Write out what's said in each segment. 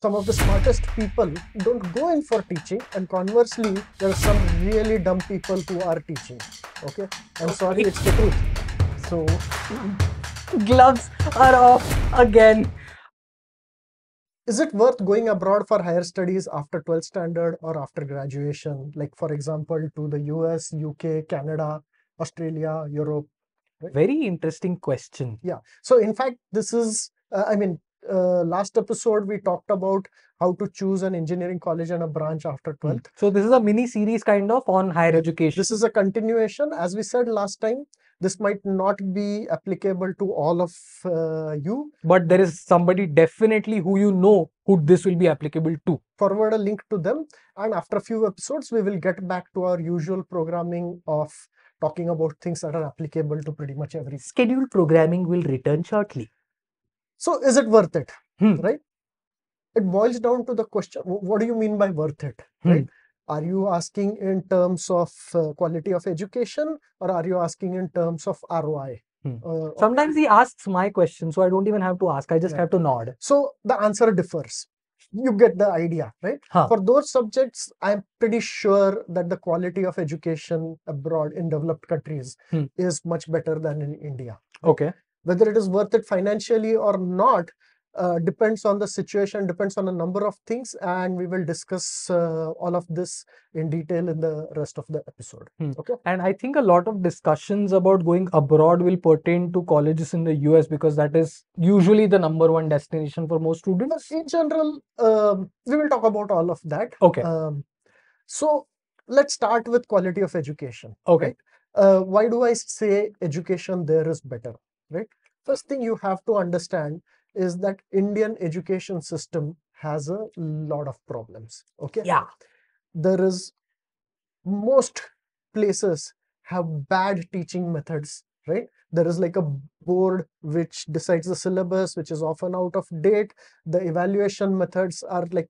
some of the smartest people don't go in for teaching, and conversely, there are some really dumb people who are teaching. Okay, I'm sorry, it's the truth. So, Gloves are off again. is it worth going abroad for higher studies after 12th standard or after graduation? Like, for example, to the US, UK, Canada, Australia, Europe? Very interesting question. Yeah. So, in fact, this is, last episode we talked about how to choose an engineering college and a branch after 12th. So this is a mini series kind of on higher education. This is a continuation. As we said last time, this might not be applicable to all of you. But there is somebody definitely who you know who this will be applicable to. Forward a link to them, and after a few episodes, we will get back to our usual programming of talking about things that are applicable to pretty much every. Scheduled programming will return shortly. So, is it worth it? Hmm. Right? It boils down to the question, what do you mean by worth it? Right? Are you asking in terms of quality of education, or are you asking in terms of ROI? Sometimes he asks my question, so I don't even have to ask. I just have to nod. So the answer differs. You get the idea, right? For those subjects, I'm pretty sure that the quality of education abroad in developed countries is much better than in India. Okay. Whether it is worth it financially or not depends on the situation, depends on a number of things, and we will discuss all of this in detail in the rest of the episode. Okay. And I think a lot of discussions about going abroad will pertain to colleges in the US because that is usually the number one destination for most students. In general, we will talk about all of that. Okay. So let's start with quality of education. Okay. Right? Why do I say education there is better? Right. First thing you have to understand is that Indian education system has a lot of problems. Okay. Yeah. There is, most places have bad teaching methods, right? There is like a board which decides the syllabus, which is often out of date. The evaluation methods are like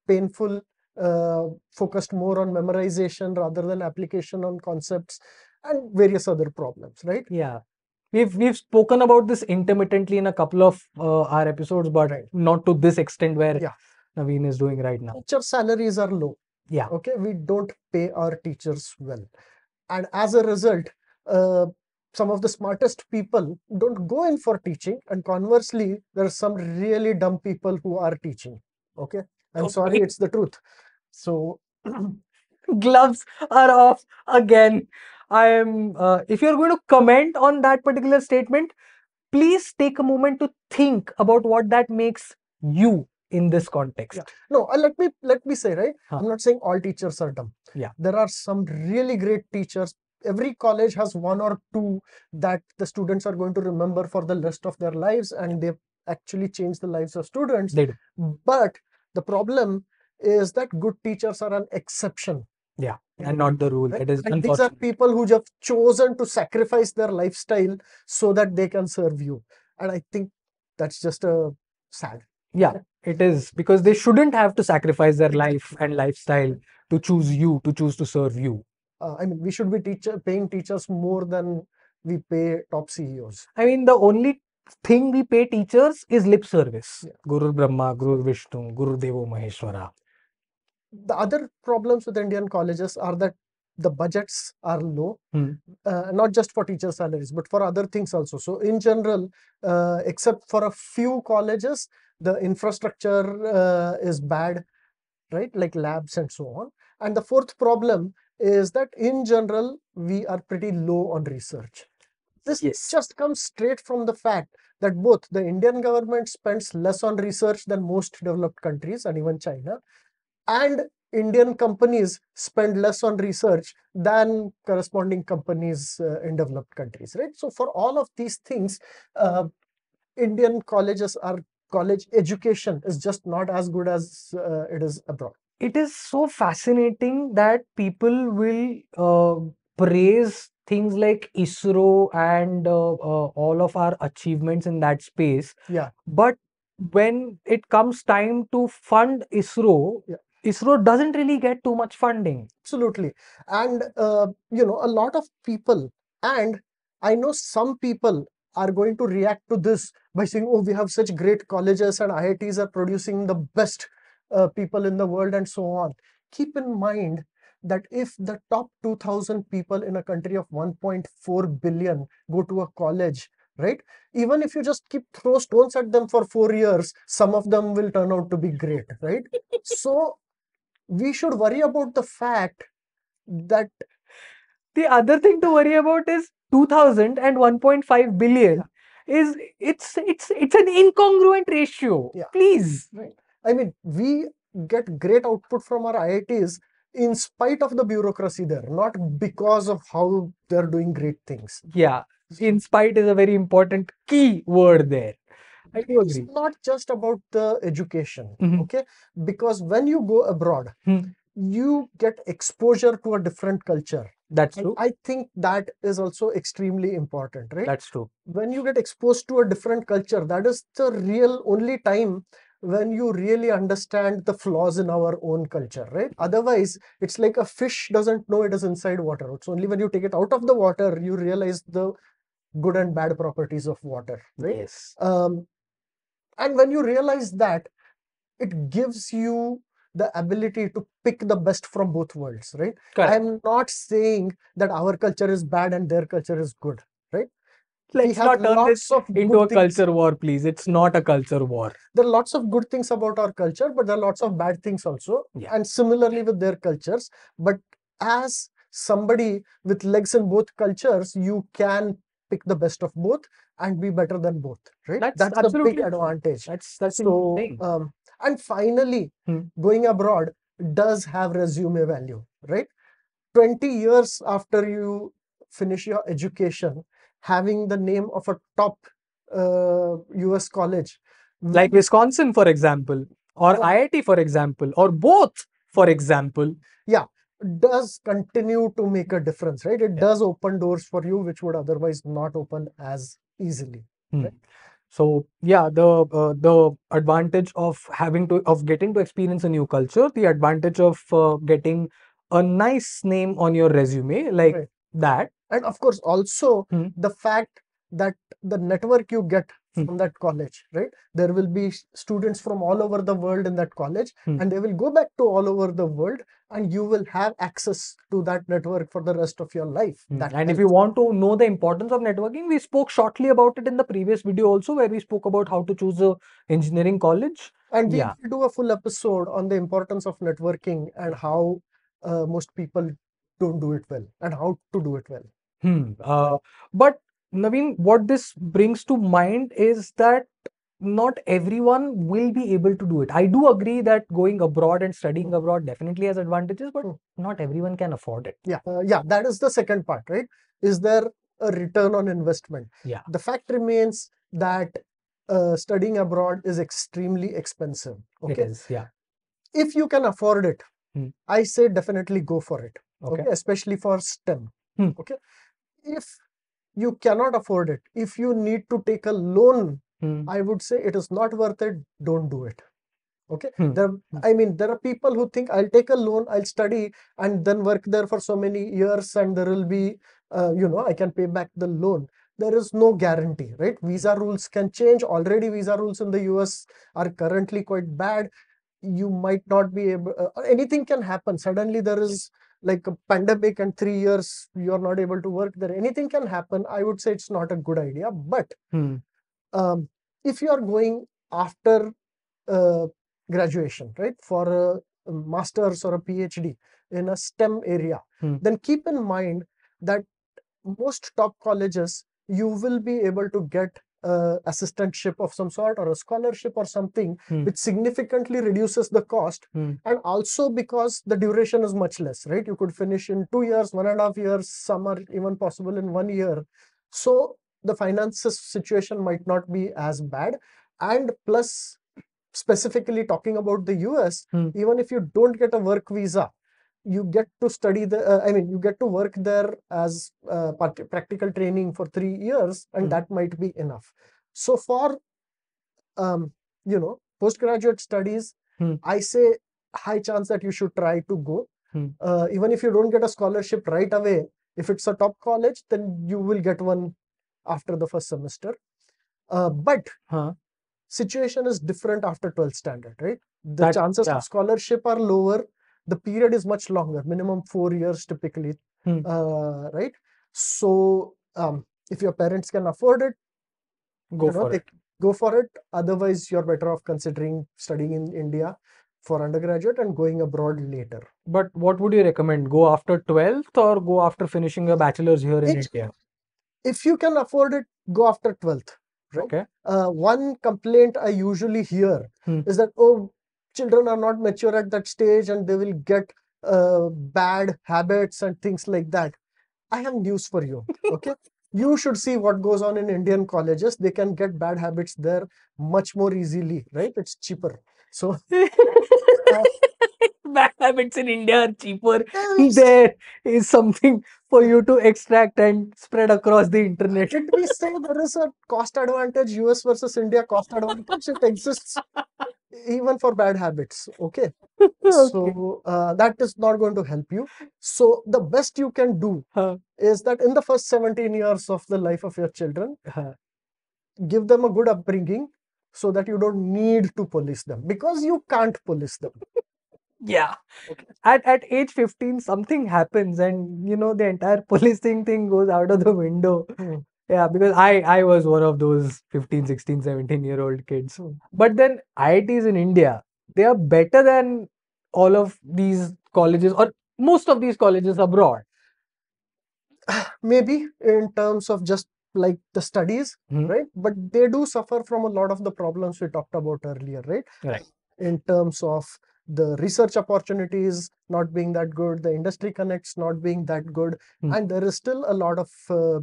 painful, focused more on memorization rather than application on concepts, and various other problems, right? Yeah. We've spoken about this intermittently in a couple of our episodes, but not to this extent where Naveen is doing right now. Teacher salaries are low. Yeah. Okay, we don't pay our teachers well, and as a result, some of the smartest people don't go in for teaching, and conversely, there are some really dumb people who are teaching. Okay, I'm sorry, it's the truth. So, gloves are off again. I am. If you're going to comment on that particular statement, please take a moment to think about what that makes you in this context. No, let me say, right? I'm not saying all teachers are dumb. Yeah. There are some really great teachers. Every college has one or two that the students are going to remember for the rest of their lives, and they actually change the lives of students. They do. But the problem is that good teachers are an exception. Yeah, and not the rule. It is and these are people who have chosen to sacrifice their lifestyle so that they can serve you. And I think that's just sad. Yeah, it is, because they shouldn't have to sacrifice their life and lifestyle to choose you, to choose to serve you. I mean, we should be paying teachers more than we pay top CEOs. I mean, the only thing we pay teachers is lip service. Guru Brahma, Guru Vishnu, Guru Devo Maheshwara. The other problems with Indian colleges are that the budgets are low, not just for teacher salaries, but for other things also. So in general, except for a few colleges, the infrastructure is bad, right? Like labs and so on. And the fourth problem is that in general, we are pretty low on research. This just comes straight from the fact that both the Indian government spends less on research than most developed countries and even China, and Indian companies spend less on research than corresponding companies in developed countries, right? So for all of these things, Indian college education is just not as good as it is abroad. It is so fascinating that people will praise things like ISRO and all of our achievements in that space. Yeah. But when it comes time to fund ISRO, ISRO doesn't really get too much funding. Absolutely. And, a lot of people, and I know some people are going to react to this by saying, oh, we have such great colleges and IITs are producing the best people in the world and so on. Keep in mind that if the top 2,000 people in a country of 1.4 billion go to a college, right? Even if you just keep throw stones at them for 4 years, some of them will turn out to be great, right? So we should worry about the fact that the other thing to worry about is 2000 and 1.5 billion is it's an incongruent ratio. Yeah. Please. Right. I mean, we get great output from our IITs in spite of the bureaucracy there, not because of how they're doing great things. Yeah. In spite is a very important key word there. I do It's agree. not just about the education, Mhm. okay? Because when you go abroad, you get exposure to a different culture. That's And true. I think that is also extremely important, right? That's true. When you get exposed to a different culture, that is the real only time when you really understand the flaws in our own culture, right? Otherwise, it's like a fish doesn't know it is inside water. It's only when you take it out of the water, you realize the good and bad properties of water, right? Yes. And when you realize that, it gives you the ability to pick the best from both worlds, right? Correct. I'm not saying that our culture is bad and their culture is good, right? Let's not turn this into a culture war, please. It's not a culture war. There are lots of good things about our culture, but there are lots of bad things also. Yeah. And similarly with their cultures. But as somebody with legs in both cultures, you can pick the best of both and be better than both, right? That's a big advantage. That's so, and finally, going abroad does have resume value, right? 20 years after you finish your education, having the name of a top US college. Like Wisconsin, for example, or IIT, for example, or both, for example. Yeah, does continue to make a difference, right? It does open doors for you, which would otherwise not open as easily. Right? So yeah, the advantage of getting to experience a new culture, the advantage of getting a nice name on your resume, like that. And of course, also the fact that the network you get from that college, right? There will be students from all over the world in that college, and they will go back to all over the world, and you will have access to that network for the rest of your life. And if you want to know the importance of networking, we spoke shortly about it in the previous video also, where we spoke about how to choose a engineering college. And we will do a full episode on the importance of networking and how most people don't do it well and how to do it well. But Naveen, what this brings to mind is that not everyone will be able to do it. I do agree that going abroad and studying abroad definitely has advantages, but not everyone can afford it. Yeah, that is the second part, right? Is there a return on investment? Yeah. The fact remains that studying abroad is extremely expensive. Okay. It is, yeah. If you can afford it, I say definitely go for it. Okay. Especially for STEM. Okay. If you cannot afford it, if you need to take a loan, I would say it is not worth it. Don't do it. Okay. There are people who think I'll take a loan, I'll study and then work there for so many years and there will be, I can pay back the loan. There is no guarantee, right? Visa rules can change. Already visa rules in the US are currently quite bad. You might not be able, anything can happen. Suddenly there is like a pandemic and 3 years you're not able to work there. Anything can happen. I would say it's not a good idea. But if you are going after graduation, right, for a master's or a PhD in a STEM area, then keep in mind that most top colleges, you will be able to get assistantship of some sort or a scholarship or something which significantly reduces the cost. And also because the duration is much less, right? You could finish in 2 years, 1.5 years, some are even possible in 1 year. So the finances situation might not be as bad. And plus, specifically talking about the US, even if you don't get a work visa, you get to study you get to work there as practical training for 3 years, and that might be enough. So for, postgraduate studies, I say high chance that you should try to go. Even if you don't get a scholarship right away, if it's a top college, then you will get one after the first semester. But situation is different after 12th standard, right? The chances of scholarship are lower. The period is much longer, minimum 4 years typically, right? So if your parents can afford it, go for it. Otherwise, you're better off considering studying in India for undergraduate and going abroad later. But what would you recommend? Go after 12th or go after finishing your bachelor's here in India? If you can afford it, go after 12th. Right? Okay. One complaint I usually hear is that, oh, children are not mature at that stage and they will get bad habits and things like that. I have news for you. Okay. You should see what goes on in Indian colleges. They can get bad habits there much more easily, right? It's cheaper. So bad habits in India are cheaper. There is something for you to extract and spread across the internet. Did we say there is a cost advantage, US versus India cost advantage? It exists even for bad habits. Okay. So that is not going to help you. So the best you can do is that in the first 17 years of the life of your children, give them a good upbringing so that you don't need to police them, because you can't police them. Yeah. Okay. At age 15, something happens and the entire policing thing goes out of the window. Yeah, because I was one of those 15, 16, 17-year-old kids. But then IITs in India, they are better than all of these colleges or most of these colleges abroad. Maybe in terms of just like the studies, right? But they do suffer from a lot of the problems we talked about earlier, right? Right. In terms of the research opportunities not being that good, the industry connects not being that good, and there is still a lot of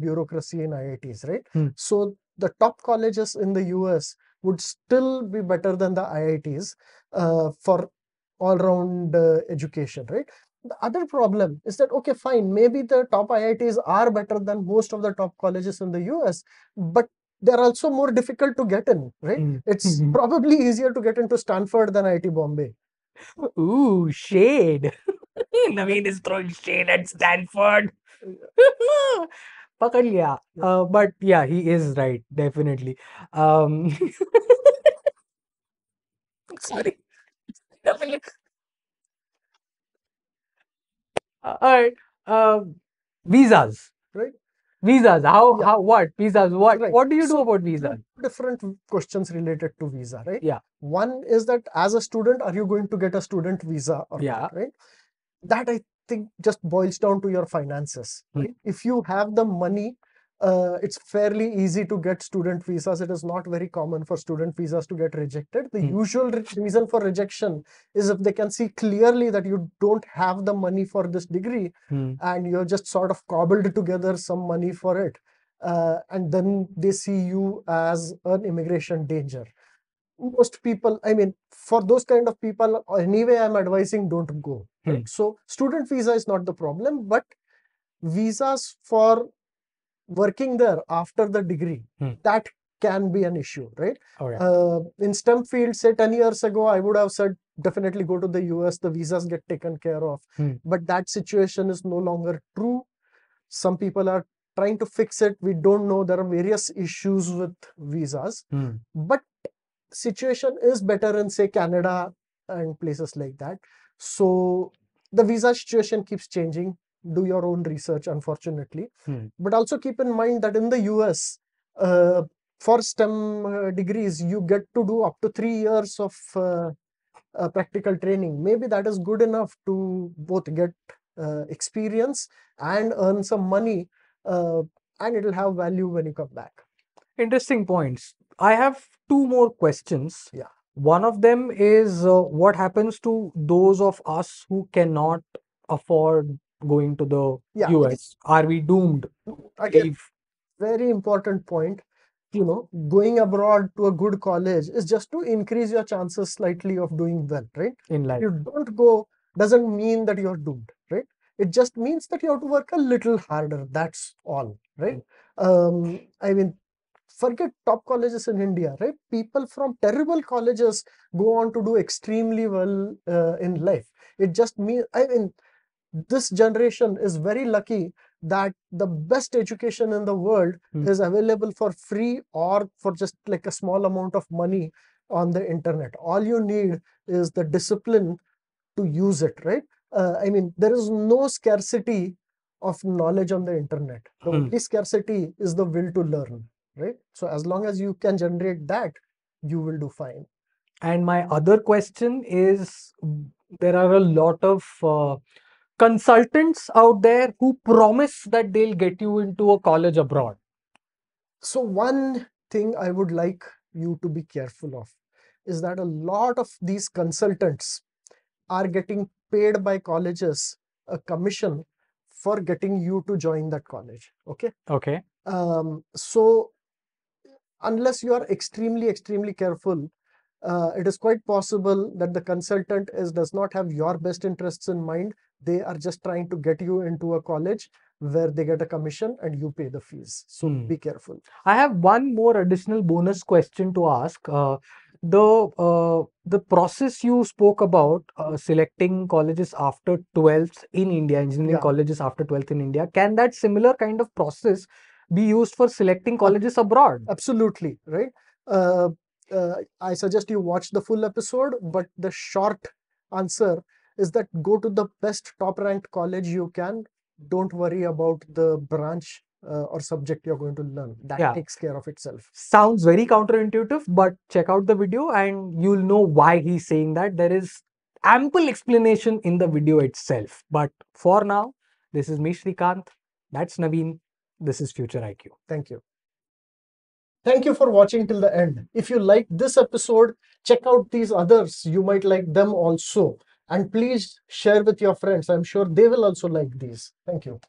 bureaucracy in IITs, right? So the top colleges in the US would still be better than the IITs for all-round education, right? The other problem is that, okay, fine, maybe the top IITs are better than most of the top colleges in the US, but they're also more difficult to get in, right? It's probably easier to get into Stanford than IIT Bombay. Ooh, shade. Naveen is throwing shade at Stanford. Pakad liya. But yeah, he is right, definitely. Sorry. All right. Visas. Right. Visas. What? Visas. What? Right. What do you do about visas? Different questions related to visa, right? Yeah. One is that as a student, are you going to get a student visa or not, right? That I think just boils down to your finances, right? If you have the money, it's fairly easy to get student visas. It is not very common for student visas to get rejected. The usual reason for rejection is if they can see clearly that you don't have the money for this degree and you're just sort of cobbled together some money for it. And then they see you as an immigration danger. Most people, I mean, for those kind of people, anyway, I'm advising don't go. Right? So student visa is not the problem, but visas for working there after the degree, that can be an issue, right? In STEM field, say 10 years ago, I would have said definitely go to the US, the visas get taken care of. But that situation is no longer true. Some people are trying to fix it. We don't know. There are various issues with visas. But situation is better in, say, Canada and places like that. So the visa situation keeps changing. Do your own research, unfortunately. But also keep in mind that in the US, for STEM degrees, you get to do up to 3 years of practical training. Maybe that is good enough to both get experience and earn some money, and it'll have value when you come back. Interesting points. I have two more questions. Yeah. One of them is what happens to those of us who cannot afford going to the US? Are we doomed? Again, very important point. Going abroad to a good college is just to increase your chances slightly of doing well, right? In life. You don't go doesn't mean that you're doomed, right? It just means that you have to work a little harder. That's all, right? I mean, forget top colleges in India, right? People from terrible colleges go on to do extremely well in life. It just means, I mean, this generation is very lucky that the best education in the world is available for free or for just like a small amount of money on the internet. All you need is the discipline to use it, right? I mean, there is no scarcity of knowledge on the internet. The only scarcity is the will to learn, right? So as long as you can generate that, you will do fine. And my other question is, there are a lot of consultants out there who promise that they'll get you into a college abroad. So one thing I would like you to be careful of is that a lot of these consultants are getting paid by colleges a commission for getting you to join that college. Okay. Okay. So unless you are extremely careful, it is quite possible that the consultant does not have your best interests in mind. They are just trying to get you into a college where they get a commission and you pay the fees. So be careful. I have one more additional bonus question to ask. The process you spoke about, selecting colleges after 12th in India, engineering colleges after 12th in India, can that similar kind of process be used for selecting colleges abroad? Absolutely, right? I suggest you watch the full episode, but the short answer is that go to the best top ranked college you can. Don't worry about the branch or subject you're going to learn. That takes care of itself. Sounds very counterintuitive, but check out the video and you'll know why he's saying that. There is ample explanation in the video itself. But for now, this is me, Shrikant. That's Naveen. This is Future IQ. Thank you. Thank you for watching till the end. If you like this episode, check out these others. You might like them also. And please share with your friends. I'm sure they will also like these. Thank you.